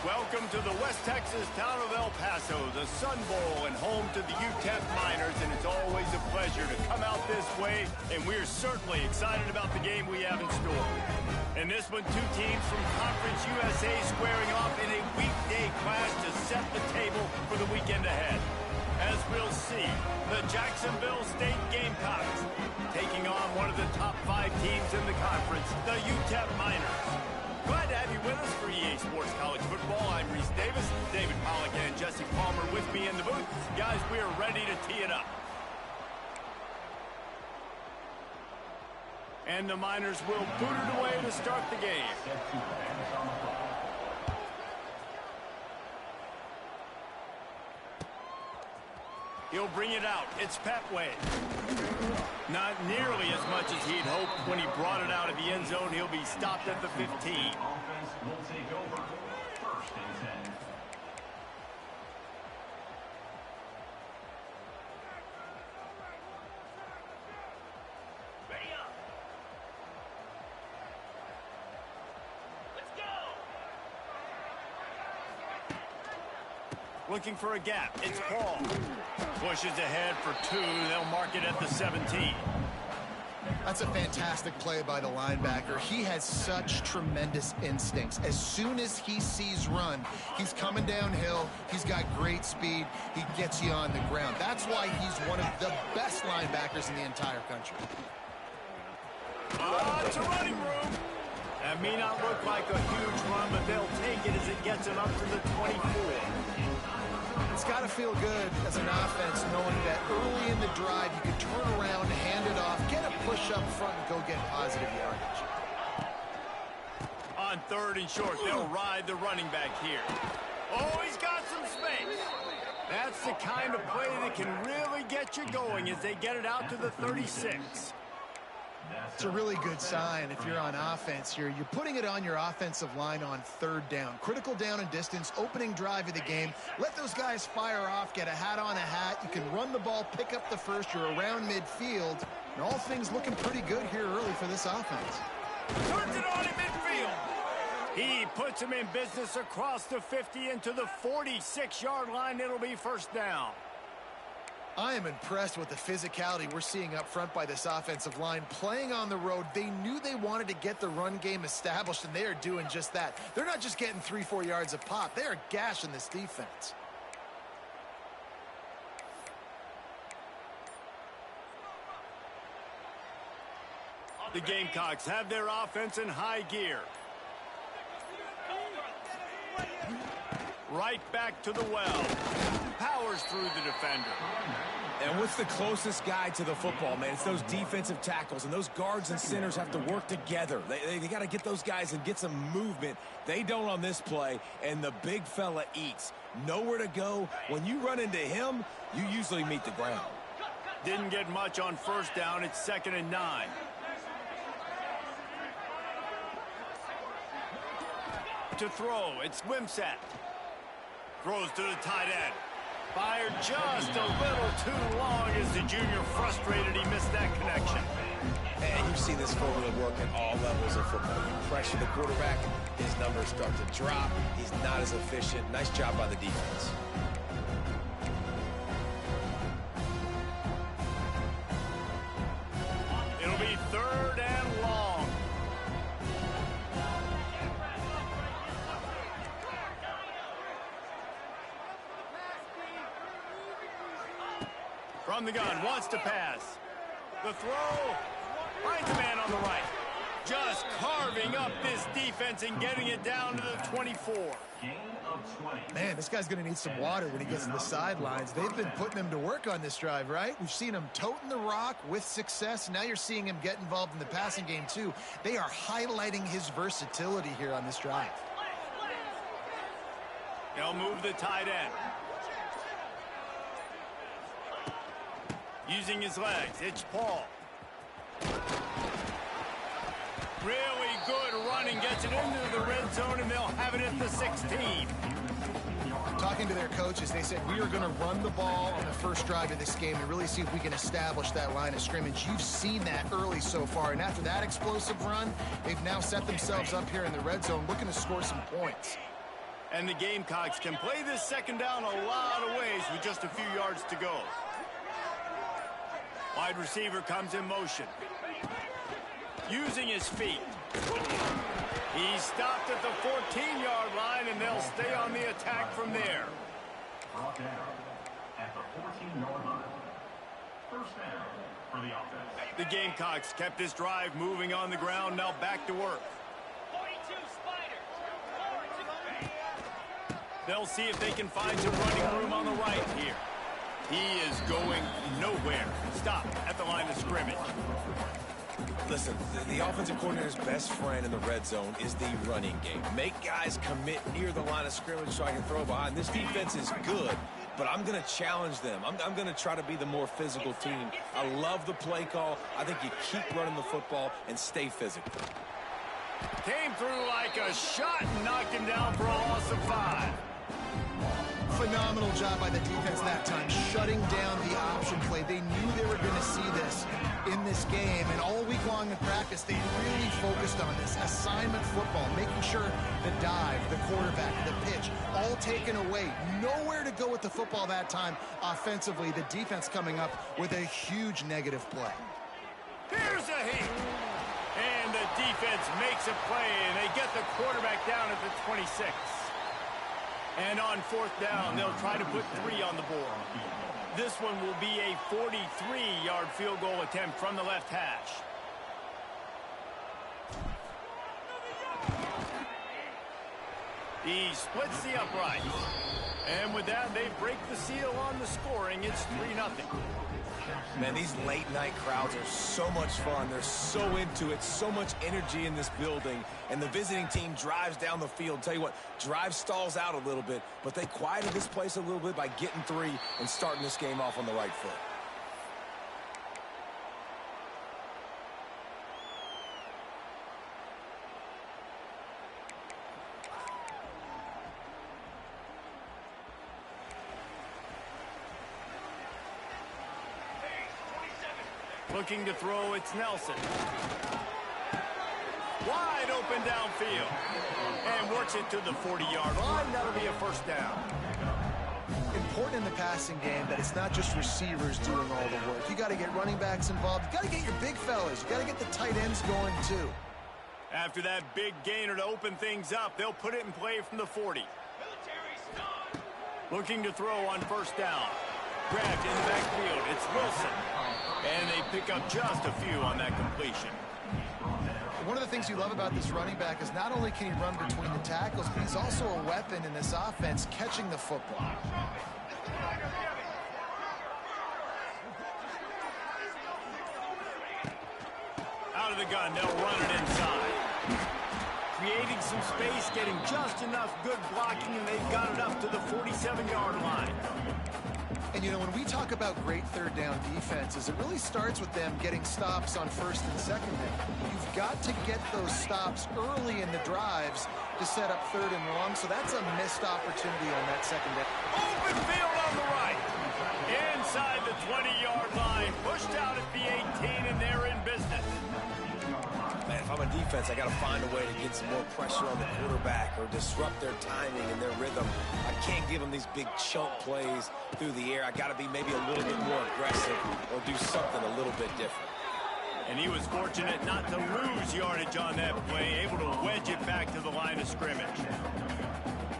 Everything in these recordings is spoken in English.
Welcome to the West Texas town of El Paso, the Sun Bowl, and home to the UTEP Miners, and it's always a pleasure to come out this way, and we're certainly excited about the game we have in store. In this one, two teams from Conference USA squaring off in a weekday clash to set the table for the weekend ahead. As we'll see, the Jacksonville State Gamecocks taking on one of the top 5 teams in the conference, the UTEP Miners. Glad to have you with us for EA Sports College Football. I'm Reese Davis, David Pollack and Jesse Palmer with me in the booth. Guys, we are ready to tee it up. And the Miners will boot it away to start the game. He'll bring it out. It's Petway. Not nearly as much as he'd hoped when he brought it out of the end zone. He'll be stopped at the 15. Offense will take over. First and 10. Ready up. Let's go. Looking for a gap. It's Paul. Pushes ahead for 2. They'll mark it at the 17. That's a fantastic play by the linebacker. He has such tremendous instincts. As soon as he sees run, he's coming downhill. He's got great speed. He gets you on the ground. That's why he's one of the best linebackers in the entire country. It's a running room. That may not look like a huge run, but they'll take it as it gets him up to the 24. It's got to feel good as an offense knowing that early in the drive you can turn around, hand it off, get a push up front, and go get positive yardage. On 3rd and short, they'll ride the running back here. Oh, he's got some space. That's the kind of play that can really get you going as they get it out to the 36. It's a really good sign if you're on offense here. You're putting it on your offensive line on 3rd down. Critical down and distance, opening drive of the game. Let those guys fire off, get a hat on a hat. You can run the ball, pick up the first. You're around midfield. And all things looking pretty good here early for this offense. Turns it on in midfield. He puts him in business across the 50 into the 46-yard line. It'll be first down. I am impressed with the physicality we're seeing up front by this offensive line. Playing on the road, they knew they wanted to get the run game established, and they are doing just that. They're not just getting 3-4 yards a pop. They are gashing this defense. The Gamecocks have their offense in high gear. Right back to the well. Powers through the defender. And what's the closest guy to the football, man? It's those defensive tackles, and those guards and centers have to work together. They got to get those guys and get some movement. They don't on this play, and the big fella eats. Nowhere to go. When you run into him, you usually meet the ground. Didn't get much on 1st down. It's 2nd and 9. To throw, it's Wimsatt. Throws to the tight end. Fired just a little too long as the junior frustrated he missed that connection. And you see this formula work at all levels of football. You pressure the quarterback, his numbers start to drop. He's not as efficient. Nice job by the defense. It'll be 3rd and long. From the gun, wants to pass. The throw, finds a man on the right. Just carving up this defense and getting it down to the 24. Gain of 20. Man, this guy's going to need some water when he gets to the sidelines. They've been putting him to work on this drive, right? We've seen him toting the rock with success. Now you're seeing him get involved in the passing game, too. They are highlighting his versatility here on this drive. They'll move the tight end. Using his legs, it's Paul. Really good running, gets it into the red zone, and they'll have it at the 16. Talking to their coaches, they said, we are going to run the ball on the first drive of this game and really see if we can establish that line of scrimmage. You've seen that early so far, and after that explosive run, they've now set themselves up here in the red zone looking to score some points. And the Gamecocks can play this second down a lot of ways with just a few yards to go. Wide receiver comes in motion. Using his feet. He's stopped at the 14-yard line, and they'll stay on the attack from there. Brought down at the 14-yard line. First down for the offense. The Gamecocks kept this drive moving on the ground. Now back to work. 42 Spiders. They'll see if they can find some running room on the right here. He is going nowhere. Stop at the line of scrimmage. Listen, the offensive coordinator's best friend in the red zone is the running game. Make guys commit near the line of scrimmage so I can throw behind. This defense is good, but I'm going to challenge them. I'm going to try to be the more physical team. I love the play call. I think you keep running the football and stay physical. Came through like a shot and knocked him down for a loss of 5. Phenomenal job by the defense that time, shutting down the option play. They knew they were going to see this in this game, and all week long in practice, they really focused on this. Assignment football, making sure the dive, the quarterback, the pitch, all taken away. Nowhere to go with the football that time offensively. The defense coming up with a huge negative play. Here's a hit. And the defense makes a play, and they get the quarterback down at the 26. And on fourth down, they'll try to put 3 on the board. This one will be a 43-yard field goal attempt from the left hash. He splits the uprights. And with that, they break the seal on the scoring. It's 3-0. Man, these late-night crowds are so much fun. They're so into it, so much energy in this building. And the visiting team drives down the field. Tell you what, drive stalls out a little bit, but they quieted this place a little bit by getting 3 and starting this game off on the right foot. Looking to throw, it's Nelson. Wide open downfield. And works it to the 40-yard line. That'll be a first down. Important in the passing game that it's not just receivers doing all the work. You got to get running backs involved. You got to get your big fellas. You got to get the tight ends going too. After that big gainer to open things up, they'll put it in play from the 40. Looking to throw on first down. Grabbed in the backfield. It's Wilson. And they pick up just a few on that completion. One of the things you love about this running back is not only can he run between the tackles, but he's also a weapon in this offense catching the football. Out of the gun, they'll run it inside. Creating some space, getting just enough good blocking, and they've got it up to the 47-yard line. And, you know, when we talk about great third down defenses, it really starts with them getting stops on first and second down. You've got to get those stops early in the drives to set up third and long, so that's a missed opportunity on that second down. Open field on the right. Inside the 20-yard line, pushed out at the 18, and they're in business. Man, if I'm a defense, I got to find a way to get some more pressure on the quarterback or disrupt their timing and their rhythm. I can't give them these big chunk plays through the air. I got to be maybe a little bit more aggressive or do something a little bit different. And he was fortunate not to lose yardage on that play, able to wedge it back to the line of scrimmage.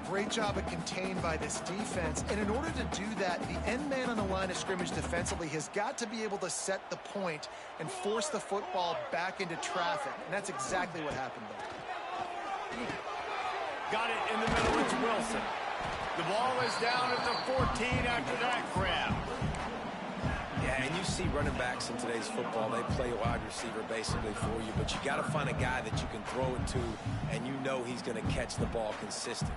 Great job of contained by this defense. And in order to do that, the end man on the line of scrimmage defensively has got to be able to set the point and force the football back into traffic. And that's exactly what happened there. Got it in the middle. It's Wilson. The ball is down at the 14 after that grab. Yeah, and you see running backs in today's football, they play wide receiver basically for you, but you got to find a guy that you can throw it to, and you know he's going to catch the ball consistently.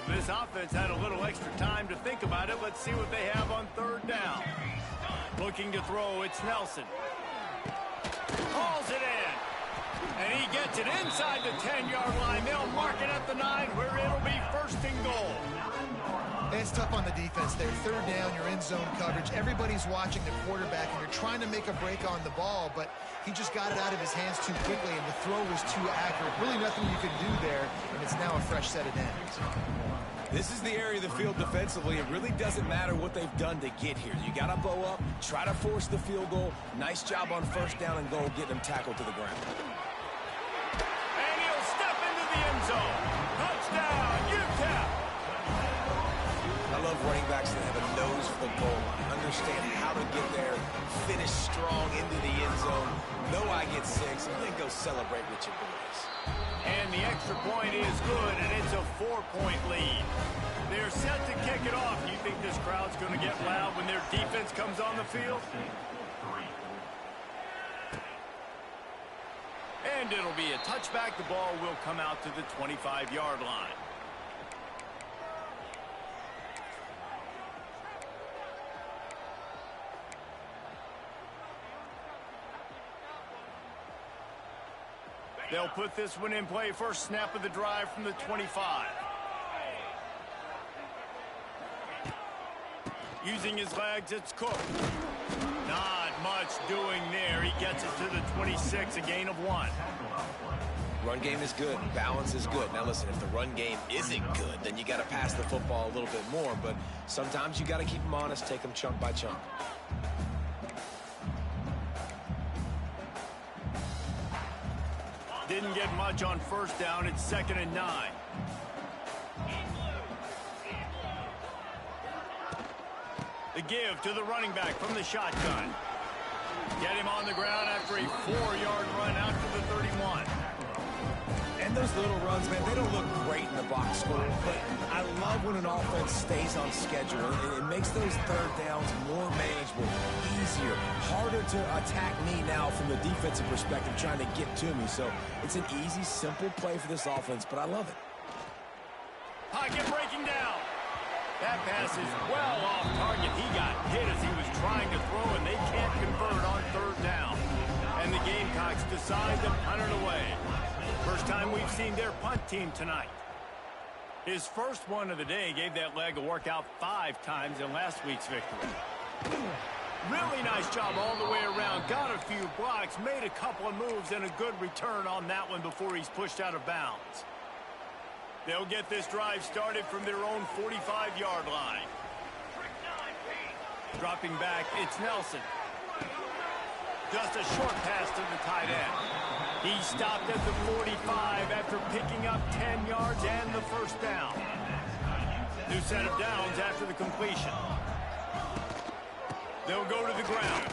This offense had a little extra time to think about it. Let's see what they have on third down. Looking to throw, it's Nelson. Hauls it in. And he gets it inside the 10-yard line. They'll mark it at the 9, where it'll be first and goal. It's tough on the defense there. Third down, you're in zone coverage. Everybody's watching the quarterback, and you're trying to make a break on the ball, but he just got it out of his hands too quickly, and the throw was too accurate. Really nothing you could do there, and it's now a fresh set of downs. This is the area of the field defensively. It really doesn't matter what they've done to get here. You got to bow up, try to force the field goal. Nice job on first down and goal, getting them tackled to the ground. And he'll step into the end zone. Touchdown, UTEP. I love running backs that have a nose for the goal line, understand how to get there, finish strong into the end zone, know I get 6, and then go celebrate with your boys. And the extra point is good, and it's a 4-point lead. They're set to kick it off. You think this crowd's going to get loud when their defense comes on the field? And it'll be a touchback. The ball will come out to the 25-yard line. They'll put this one in play. First snap of the drive from the 25. Using his legs, it's Cook. Not much doing there. He gets it to the 26, a gain of 1. Run game is good. Balance is good. Now listen, if the run game isn't good, then you got to pass the football a little bit more. But sometimes you got to keep them honest, take them chunk by chunk. Didn't get much on first down. It's 2nd and 9. The give to the running back from the shotgun. Get him on the ground after a 4-yard run out to the 31. And those little runs, man, they don't look great in the box score, but I love when an offense stays on schedule. It makes those third downs more manageable, easier, harder to attack me now from the defensive perspective trying to get to me. So it's an easy, simple play for this offense, but I love it. Pocket breaking down. That pass is well off target. He got hit as he was trying to throw, and they can't convert on third down. And the Gamecocks decide to punt it away. First time we've seen their punt team tonight. His first one of the day gave that leg a workout 5 times in last week's victory. Really nice job all the way around. Got a few blocks, made a couple of moves, and a good return on that one before he's pushed out of bounds. They'll get this drive started from their own 45-yard line. Dropping back, it's Nelson. Just a short pass to the tight end. He stopped at the 45 after picking up 10 yards and the first down. New set of downs after the completion. They'll go to the ground.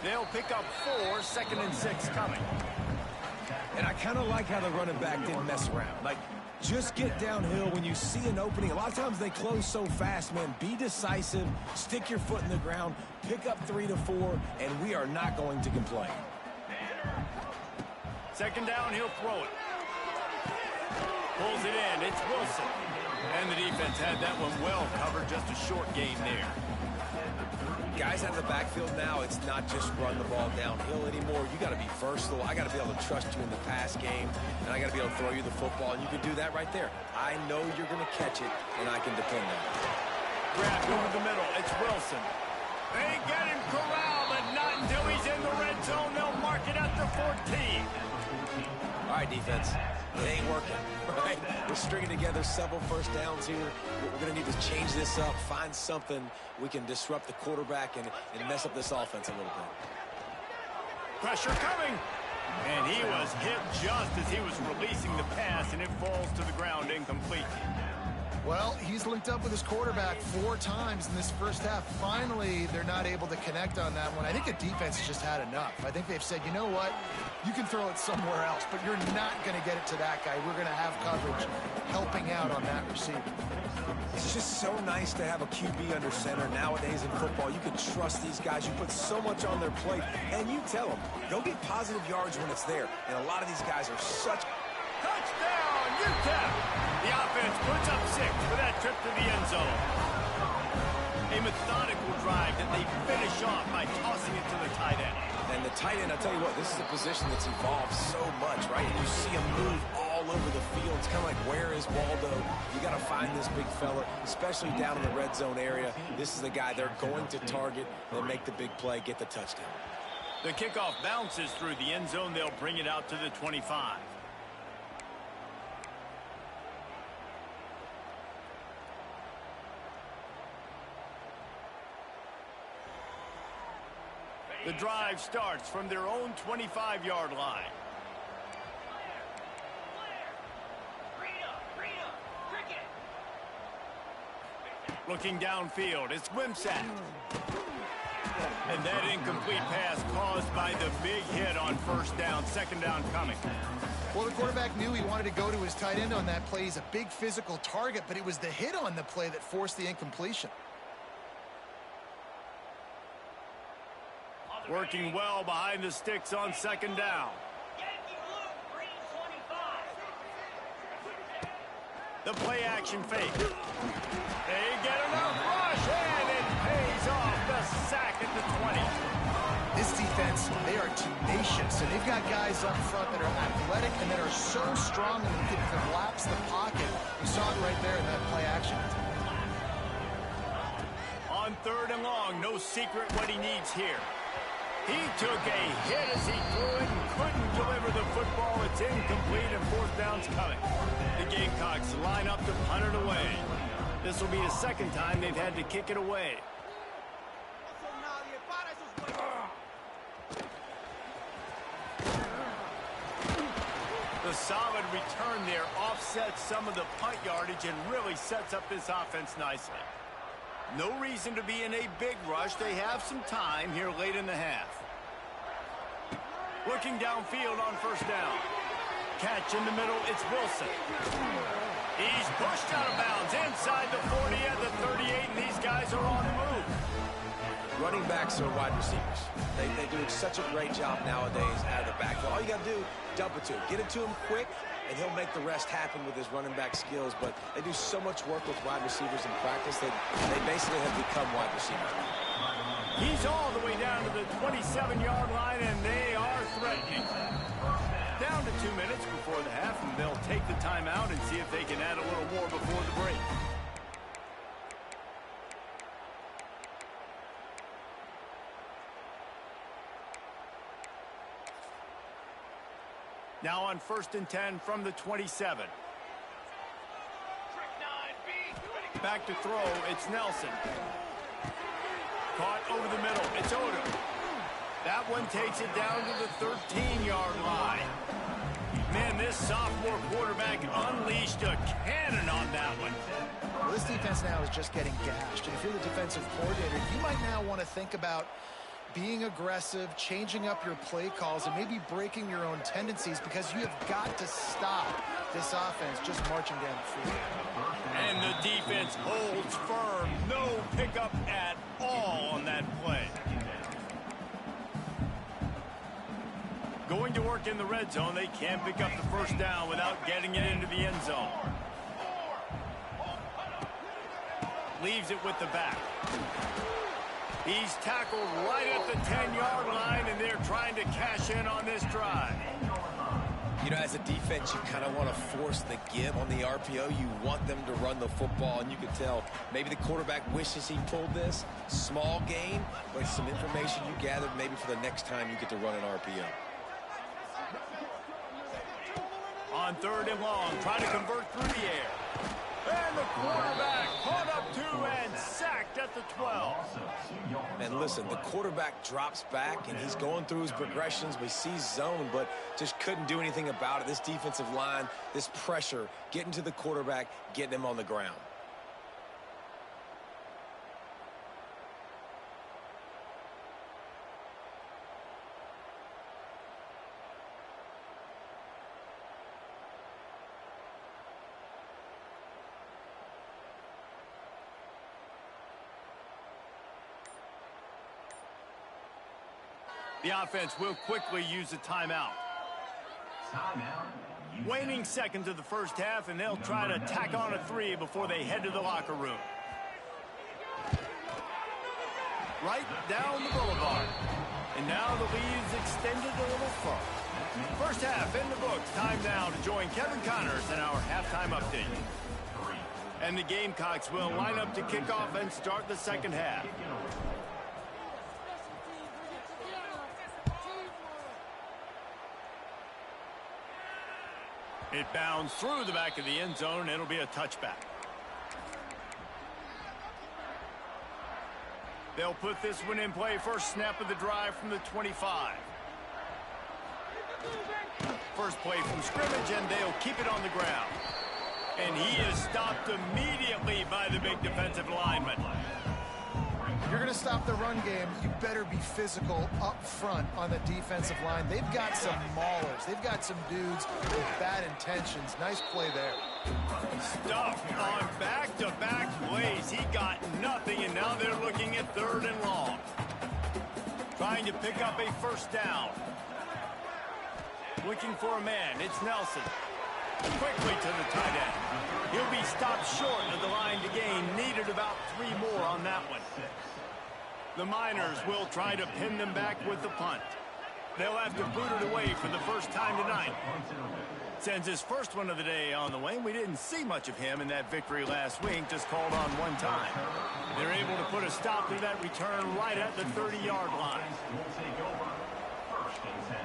They'll pick up 4, 2nd and 6 coming. And I kind of like how the running back didn't mess around. Like, just get downhill when you see an opening. A lot of times they close so fast, man. Be decisive, stick your foot in the ground, pick up 3 to 4, and we are not going to complain. 2nd down, he'll throw it. Pulls it in, it's Wilson. And the defense had that one well covered, just a short gain there. Guys out of the backfield now, it's not just run the ball downhill anymore. You got to be versatile. I got to be able to trust you in the pass game, and I got to be able to throw you the football, and you can do that right there. I know you're going to catch it, and I can depend on it. Grabbed over the middle, it's Wilson. They get him corralled, but not until he's in the red zone. They'll mark it at the 14. All right, defense, it ain't working, right? We're stringing together several first downs here. We're going to need to change this up, find something we can disrupt the quarterback and mess up this offense a little bit. Pressure coming. And he was hit just as he was releasing the pass, and it falls to the ground incomplete. Well, he's linked up with his quarterback 4 times in this first half. Finally, they're not able to connect on that one. I think the defense has just had enough. I think they've said, you know what? You can throw it somewhere else, but you're not going to get it to that guy. We're going to have coverage helping out on that receiver. It's just so nice to have a QB under center nowadays in football. You can trust these guys. You put so much on their plate, and you tell them, go get positive yards when it's there. And a lot of these guys are such... Touchdown, UTEP! The offense puts up 6 for that trip to the end zone. A methodical drive that they finish off by tossing it to the tight end. And the tight end, I'll tell you what, this is a position that's evolved so much, right? And you see him move all over the field. It's kind of like, where is Waldo? You got to find this big fella, especially down in the red zone area. This is the guy they're going to target and make the big play, get the touchdown. The kickoff bounces through the end zone. They'll bring it out to the 25. The drive starts from their own 25-yard line. Looking downfield, it's Wimsatt. And that incomplete pass caused by the big hit on first down, second down coming. Well, the quarterback knew he wanted to go to his tight end on that play. He's a big physical target, but it was the hit on the play that forced the incompletion. Working well behind the sticks on second down. The play action fake. They get enough rush, and it pays off. The sack at the 20. This defense, they are tenacious, and they've got guys up front that are athletic and that are so strong that they can collapse the pocket. You saw it right there in that play action. On third and long, no secret what he needs here. He took a hit as he threw it and couldn't deliver the football. It's incomplete and fourth down's coming. The Gamecocks line up to punt it away. This will be the second time they've had to kick it away. The solid return there offsets some of the punt yardage and really sets up this offense nicely. No reason to be in a big rush. They have some time here late in the half. Looking downfield on first down. Catch in the middle, it's Wilson. He's pushed out of bounds inside the 40 at the 38, and these guys are on the move. Running backs are wide receivers. They do such a great job nowadays out of the backfield. All you got to do, dump it to him. Get it to him quick, and he'll make the rest happen with his running back skills. But they do so much work with wide receivers in practice that they basically have become wide receivers. He's all the way down to the 27-yard line, and they are threatening. Down to 2 minutes before the half, and they'll take the timeout and see if they can add a little more before the break. Now on 1st and 10 from the 27. Back to throw, it's Nelson. Caught over the middle, it's Odom. That one takes it down to the 13-yard line. Man, this sophomore quarterback unleashed a cannon on that one. Well, this defense now is just getting gashed. And if you're the defensive coordinator, you might now want to think about being aggressive, changing up your play calls, and maybe breaking your own tendencies, because you have got to stop this offense just marching down the field. And the defense holds firm. No pickup at all on that play. Going to work in the red zone. They can't pick up the first down without getting it into the end zone. Leaves it with the back. He's tackled right at the 10-yard line, and they're trying to cash in on this drive. You know, as a defense, you kind of want to force the give on the RPO. You want them to run the football, and you can tell maybe the quarterback wishes he pulled this. Small gain, but some information you gathered maybe for the next time you get to run an RPO. On 3rd and long, trying to convert through the air. And the quarterback caught up to and sacked at the 12. And listen, the quarterback drops back, and he's going through his progressions. We see zone, but just couldn't do anything about it. This defensive line, this pressure, getting to the quarterback, getting him on the ground. The offense will quickly use a timeout. Waning seconds of the first half, and they'll try to tack on a 3 before they head to the locker room. right down the boulevard. And now the lead's extended a little further. First half in the books. Time now to join Kevin Connors in our halftime update. And the Gamecocks will line up to kick off and start the second half. It bounds through the back of the end zone. It'll be a touchback. They'll put this one in play. First snap of the drive from the 25. First play from scrimmage, and they'll keep it on the ground. And he is stopped immediately by the big defensive lineman. You're going to stop the run game, you better be physical up front on the defensive line. They've got some maulers. They've got some dudes with bad intentions. Nice play there. Stuffed on back-to-back plays. He got nothing, and now they're looking at 3rd and long. Trying to pick up a first down. Looking for a man. It's Nelson. Quickly to the tight end. He'll be stopped short of the line to gain. Needed about 3 more on that one. The Miners will try to pin them back with the punt. They'll have to boot it away for the first time tonight. Sends his first one of the day on the way. We didn't see much of him in that victory last week, just called on one time. They're able to put a stop to that return right at the 30-yard line. Will take over. 1st and 10.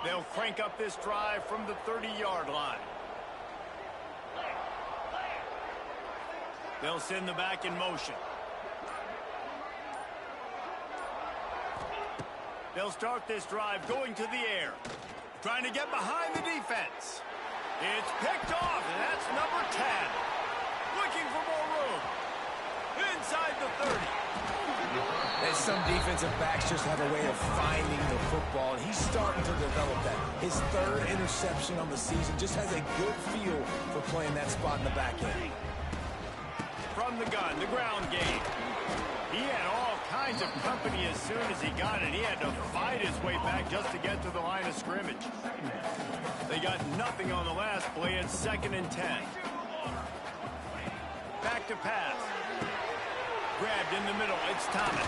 They'll crank up this drive from the 30-yard line. They'll send the back in motion. They'll start this drive going to the air. Trying to get behind the defense. It's picked off, and that's number 10. Looking for more room. Inside the 30. And some defensive backs just have a way of finding the football, and he's starting to develop that. His 3rd interception on the season, just has a good feel for playing that spot in the back end. From the gun, the ground game. He had all kinds of company as soon as he got it. He had to fight his way back just to get to the line of scrimmage. They got nothing on the last play. It's 2nd and 10. Back to pass. Grabbed in the middle. It's Thomas.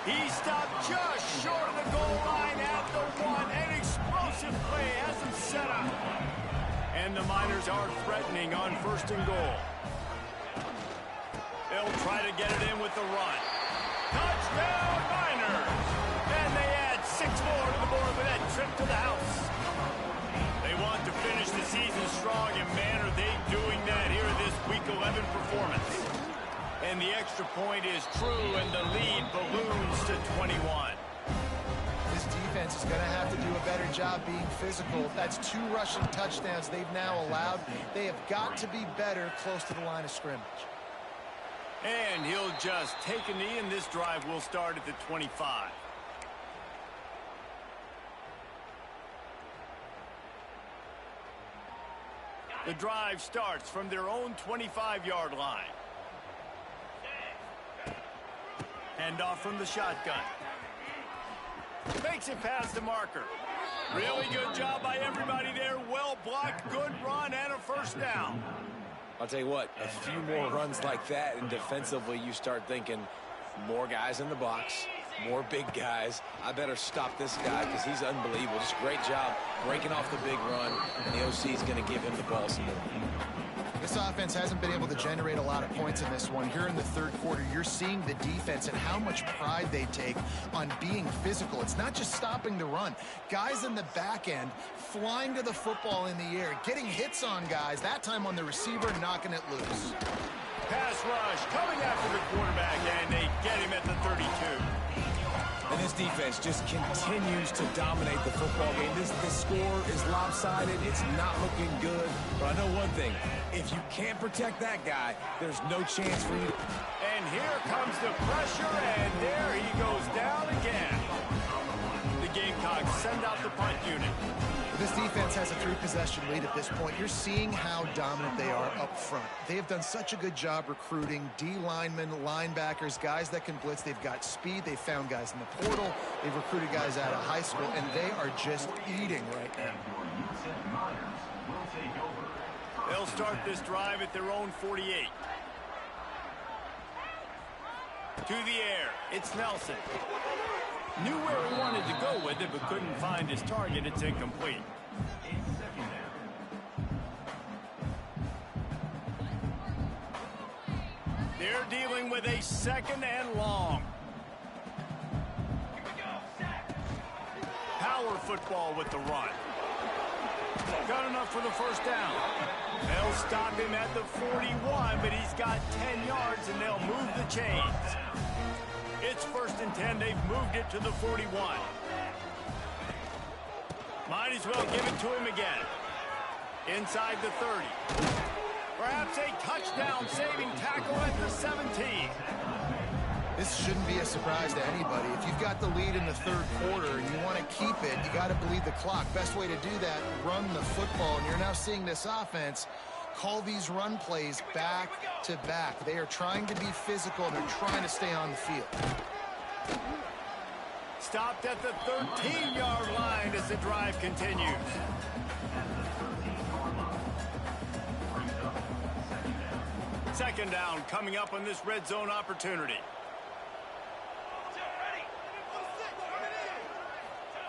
He stopped just short of the goal line at the 1. An explosive play has him set up. And the Miners are threatening on 1st and goal. They'll try to get it in with the run. Touchdown, Miners! And they add 6 more to the board with that trip to the house. They want to finish the season strong, and man, are they doing that here in this Week 11 performance. And the extra point is true, and the lead balloons to 21. This defense is going to have to do a better job being physical. That's 2 rushing touchdowns they've now allowed. They have got to be better close to the line of scrimmage. And he'll just take a knee, and this drive will start at the 25. The drive starts from their own 25-yard line. Handoff from the shotgun. Makes it past the marker. Really good job by everybody there. Well blocked, good run, and a first down. I'll tell you what, a few more runs like that, and defensively you start thinking more guys in the box, more big guys. I better stop this guy because he's unbelievable. Just great job breaking off the big run, and the OC is going to give him the ball some more. This offense hasn't been able to generate a lot of points in this one. Here in the 3rd quarter, you're seeing the defense and how much pride they take on being physical. It's not just stopping the run. Guys in the back end flying to the football in the air, getting hits on guys, that time on the receiver, knocking it loose. Pass rush coming after the quarterback, and they get him at the 32. And this defense just continues to dominate the football game. This score is lopsided. It's not looking good. But I know one thing. If you can't protect that guy, there's no chance for you to... And here comes the pressure, and there he goes down again. The Gamecocks send out the punt unit. This defense has a 3-possession lead at this point. You're seeing how dominant they are up front. They have done such a good job recruiting D linemen, linebackers, guys that can blitz. They've got speed. They've found guys in the portal. They've recruited guys out of high school, and they are just eating right now. They'll start this drive at their own 48. To the air, it's Nelson. Knew where he wanted to go with it, but couldn't find his target. It's incomplete. They're dealing with a 2nd and long. Power football with the run. Got enough for the first down. They'll stop him at the 41, but he's got 10 yards, and they'll move the chains. It's 1st and 10. They've moved it to the 41. Might as well give it to him again. Inside the 30. Perhaps a touchdown-saving tackle at the 17. This shouldn't be a surprise to anybody. If you've got the lead in the 3rd quarter and you want to keep it, you got to bleed the clock. Best way to do that, run the football. And you're now seeing this offense call these run plays back to back. They are trying to be physical, and they're trying to stay on the field. Stopped at the 13-yard line as the drive continues. Second down coming up on this red zone opportunity.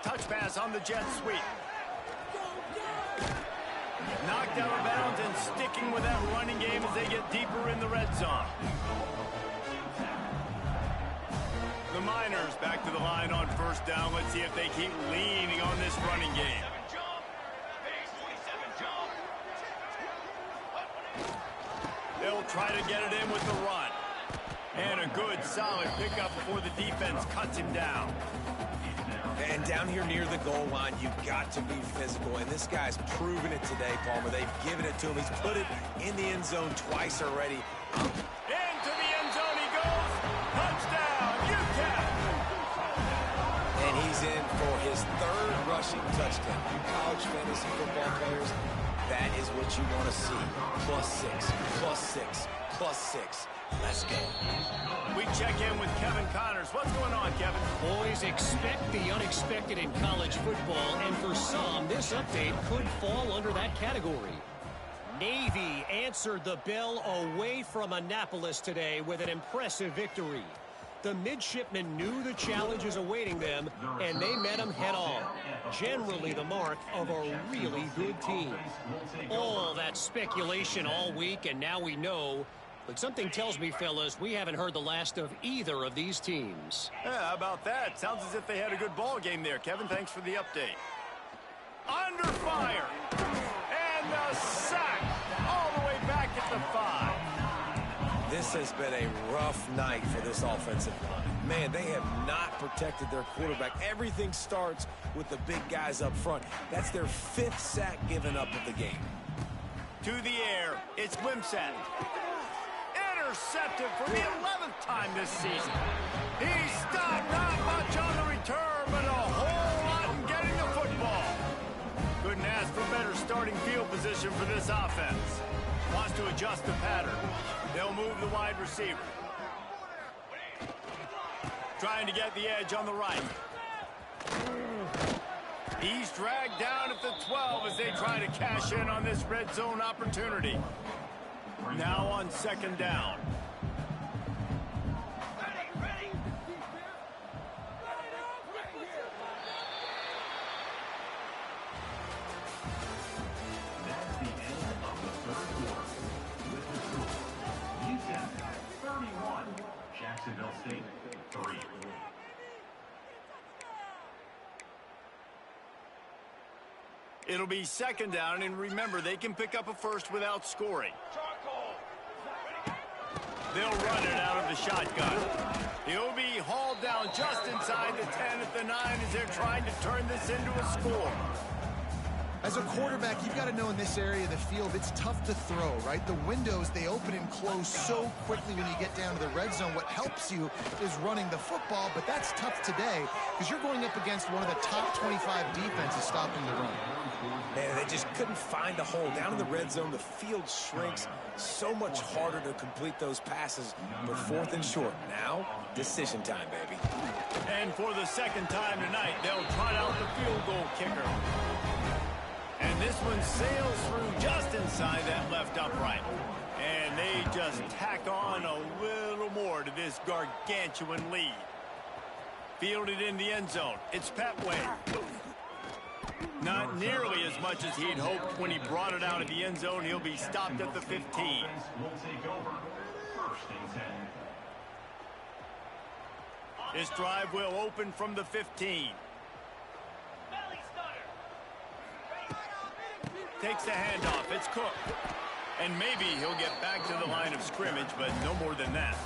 Touch pass on the jet sweep. Knocked out of bounds and sticking with that running game as they get deeper in the red zone. The Miners back to the line on 1st down. Let's see if they keep leaning on this running game. They'll try to get it in with the run. And a good, solid pickup before the defense cuts him down. And down here near the goal line, you've got to be physical. And this guy's proven it today, Palmer. They've given it to him. He's put it in the end zone twice already. Into the end zone he goes. Touchdown, UTEP. And he's in for his 3rd rushing touchdown. You college fantasy football players, that is what you want to see. +6, +6, +6. Let's go. We check in with Kevin Connors. What's going on, Kevin? Boys, expect the unexpected in college football, and for some, this update could fall under that category. Navy answered the bell away from Annapolis today with an impressive victory. The midshipmen knew the challenges awaiting them, and they met them head-on. Generally the mark of a really good team. All that speculation all week, and now we know. But something tells me, fellas, we haven't heard the last of either of these teams. Yeah, how about that? Sounds as if they had a good ball game there. Kevin, thanks for the update. Under fire. And a sack all the way back at the 5. This has been a rough night for this offensive line. Man, they have not protected their quarterback. Everything starts with the big guys up front. That's their 5th sack given up of the game. To the air, it's Wimsatt. Intercepted for the 11th time this season. He stopped, not much on the return, but a whole lot in getting the football. Couldn't ask for better starting field position for this offense. Wants to adjust the pattern. They'll move the wide receiver. Trying to get the edge on the right. He's dragged down at the 12 as they try to cash in on this red zone opportunity. Now on 2nd down. That's the end of the 3rd quarter. With the score, UTEP 31, Jacksonville State 3. It'll be 2nd down, and remember, they can pick up a first without scoring. They'll run it out of the shotgun. He'll be hauled down just inside the 10 at the 9 as they're trying to turn this into a score. As a quarterback, you've got to know in this area of the field, it's tough to throw, right? The windows, they open and close so quickly when you get down to the red zone. What helps you is running the football, but that's tough today because you're going up against one of the top 25 defenses stopping the run. Man, they just couldn't find a hole. Down in the red zone, the field shrinks. So much harder to complete those passes, but 4th and short. Now, decision time, baby. And for the second time tonight, they'll trot out the field goal kicker. And this one sails through just inside that left upright. And they just tack on a little more to this gargantuan lead. Fielded in the end zone. It's Petway. Not nearly as much as he'd hoped when he brought it out of the end zone. He'll be stopped at the 15. Will take over. 1st and 10. This drive will open from the 15. Belly starter. Takes the handoff. It's Cook. And maybe he'll get back to the line of scrimmage, but no more than that.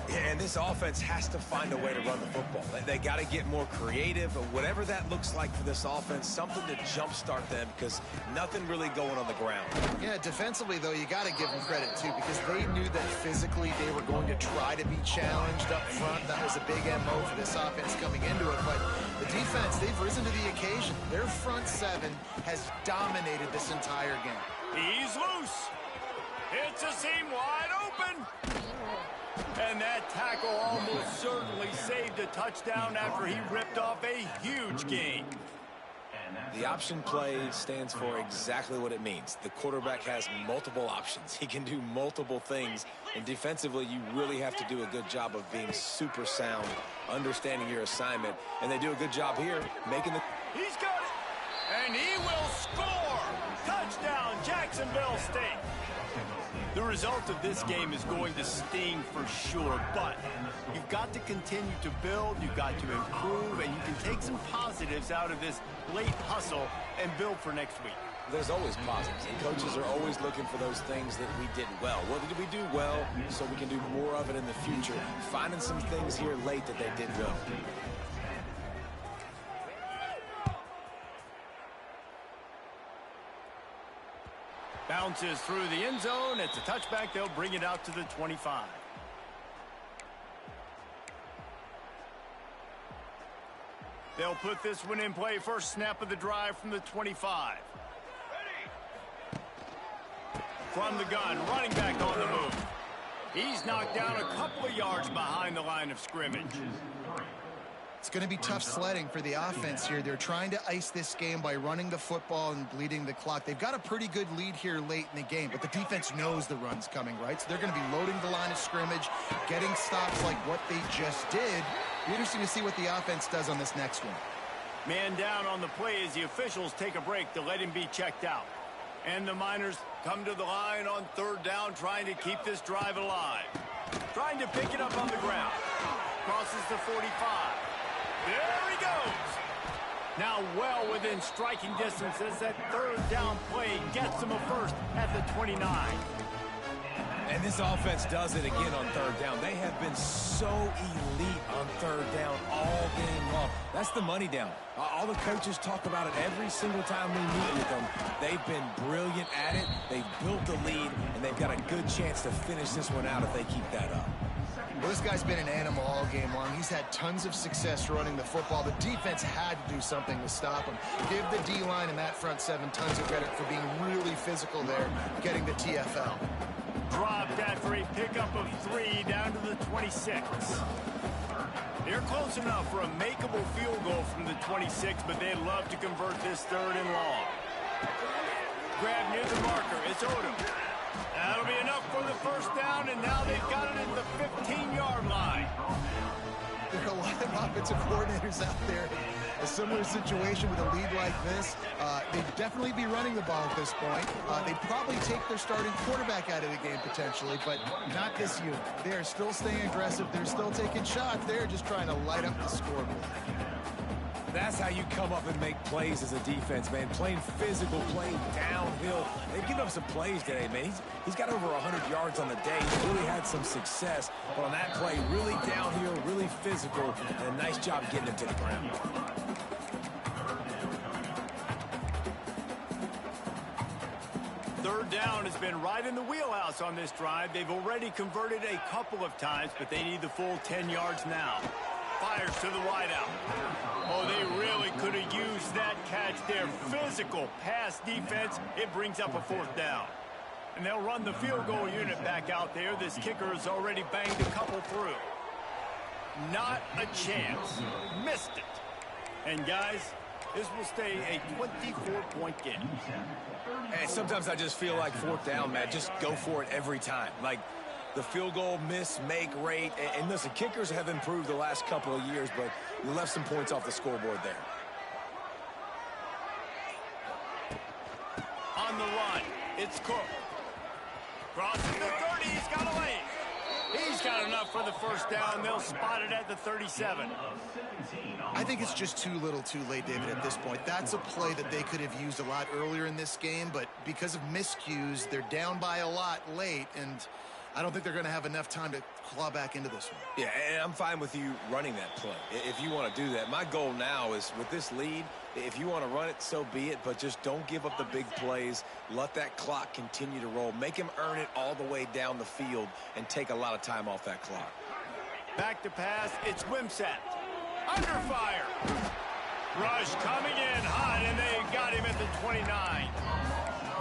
Yeah, and this offense has to find a way to run the football. They got to get more creative, or whatever that looks like for this offense, something to jumpstart them because nothing really going on the ground. Yeah, defensively, though, you got to give them credit, too, because they knew that physically they were going to try to be challenged up front. That was a big MO for this offense coming into it. But the defense, they've risen to the occasion. Their front seven has dominated this entire game. He's loose. It's a seam wide open. And that tackle almost certainly saved a touchdown after he ripped off a huge gain. The option play stands for exactly what it means. The quarterback has multiple options. He can do multiple things. And defensively, you really have to do a good job of being super sound, understanding your assignment. And they do a good job here, making the... He's got it. And he will score. Touchdown, Jacksonville State. The result of this game is going to sting for sure, but you've got to continue to build, you've got to improve, and you can take some positives out of this late hustle and build for next week. There's always positives, and coaches are always looking for those things that we did well. What did we do well so we can do more of it in the future? Finding some things here late that they did well. Bounces through the end zone. It's a touchback. They'll bring it out to the 25. They'll put this one in play. First snap of the drive from the 25. From the gun, running back on the move. He's knocked down a couple of yards behind the line of scrimmage. It's going to be tough sledding for the offense here. They're trying to ice this game by running the football and bleeding the clock. They've got a pretty good lead here late in the game, but the defense knows the run's coming, right? So they're going to be loading the line of scrimmage, getting stops like what they just did. Be interesting to see what the offense does on this next one. Man down on the play as the officials take a break to let him be checked out. And the Miners come to the line on 3rd down, trying to keep this drive alive. Trying to pick it up on the ground. Crosses the 45. There he goes. Now well within striking distance as that 3rd down play gets him a first at the 29. And this offense does it again on 3rd down. They have been so elite on 3rd down all game long. That's the money down. All the coaches talk about it every single time we meet with them. They've been brilliant at it. They've built the lead, and they've got a good chance to finish this one out if they keep that up. Well, this guy's been an animal all game long. He's had tons of success running the football. The defense had to do something to stop him. Give the D-line and that front seven tons of credit for being really physical there, getting the TFL. Dropped after a pickup of 3 down to the 26. They're close enough for a makeable field goal from the 26, but they'd love to convert this 3rd and long. Grab near the marker. It's Odom. That'll be enough for the first down, and now they've got it at the 15-yard line. There are a lot of offensive coordinators out there. A similar situation with a lead like this. They'd definitely be running the ball at this point. They'd probably take their starting quarterback out of the game potentially, but not this unit. They are still staying aggressive. They're still taking shots. They're just trying to light up the scoreboard. That's how you come up and make plays as a defense, man. Playing physical, playing downhill. They've given up some plays today, man. He's got over 100 yards on the day. He's really had some success. But on that play, really downhill, really physical, and a nice job getting him to the ground. Third down has been right in the wheelhouse on this drive. They've already converted a couple of times, but they need the full 10 yards now. Fires to the wideout. Oh, they really could have used that catch there. Physical pass defense. It brings up a fourth down. And they'll run the field goal unit back out there. This kicker has already banged a couple through. Not a chance. Missed it. And guys, this will stay a 24-point game. And sometimes I just feel like fourth down, man, just go for it every time. Like the field goal miss-make rate. And listen, kickers have improved the last couple of years, but you left some points off the scoreboard there. On the run, it's Cook. Crosses the 30, he's got a lane. He's got enough for the first down. They'll spot it at the 37. I think it's just too little too late, David, at this point. That's a play that they could have used a lot earlier in this game, but because of miscues, they're down by a lot late, and I don't think they're going to have enough time to claw back into this one. Yeah, and I'm fine with you running that play if you want to do that. My goal now is with this lead, if you want to run it, so be it, but just don't give up the big plays. Let that clock continue to roll. Make him earn it all the way down the field and take a lot of time off that clock. Back to pass, it's Wimsatt. Under fire. Rush coming in hot, and they got him at the 29.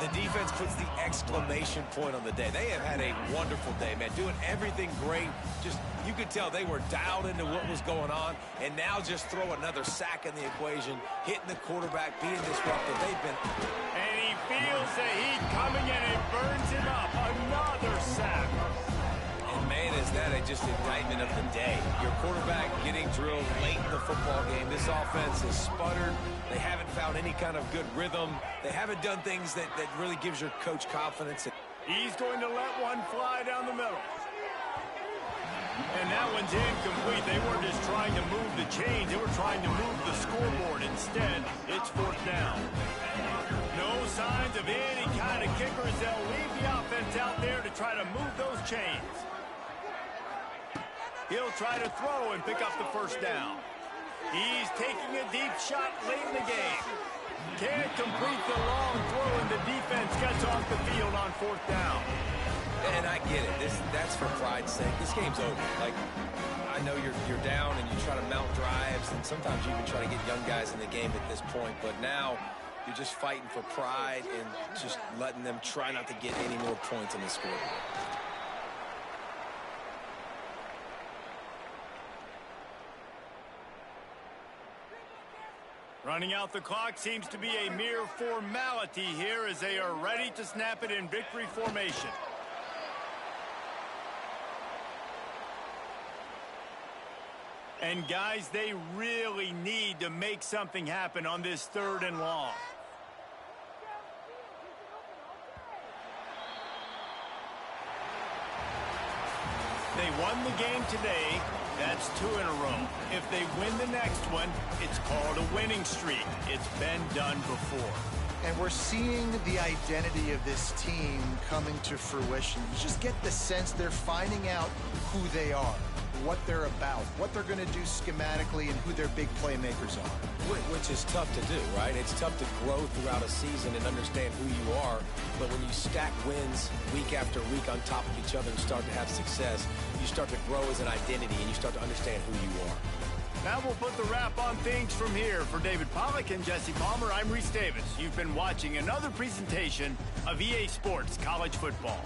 The defense puts the exclamation point on the day. They have had a wonderful day, man. Doing everything great. Just, you could tell they were dialed into what was going on. And now just throw another sack in the equation. Hitting the quarterback, being disruptive. They've been... And he feels the heat coming in and burns him up. Another sack. And man, is that just indictment of the day. Your quarterback getting drilled late in the football game. This offense has sputtered. They haven't found any kind of good rhythm. They haven't done things that really gives your coach confidence. He's going to let one fly down the middle. And that one's incomplete. They weren't just trying to move the chains. They were trying to move the scoreboard. Instead, it's fourth down. No signs of any kind of kickers. They'll leave the offense out there to try to move those chains. He'll try to throw and pick up the first down. He's taking a deep shot late in the game. Can't complete the long throw, and the defense gets off the field on fourth down. And I get it. That's for pride's sake. This game's over. Like, I know you're down and you try to mount drives, and sometimes you even try to get young guys in the game at this point. But now you're just fighting for pride and just letting them try not to get any more points on the scoreboard. Running out the clock seems to be a mere formality here as they are ready to snap it in victory formation. And guys, they really need to make something happen on this third and long. They won the game today. That's 2 in a row. If they win the next one, it's called a winning streak. It's been done before. And we're seeing the identity of this team coming to fruition. You just get the sense they're finding out who they are, what they're about, what they're going to do schematically, and who their big playmakers are. Which is tough to do, right? It's tough to grow throughout a season and understand who you are. But when you stack wins week after week on top of each other and start to have success, you start to grow as an identity and you start to understand who you are. Now we'll put the wrap on things from here. For David Pollack and Jesse Palmer, I'm Reese Davis. You've been watching another presentation of EA Sports College Football.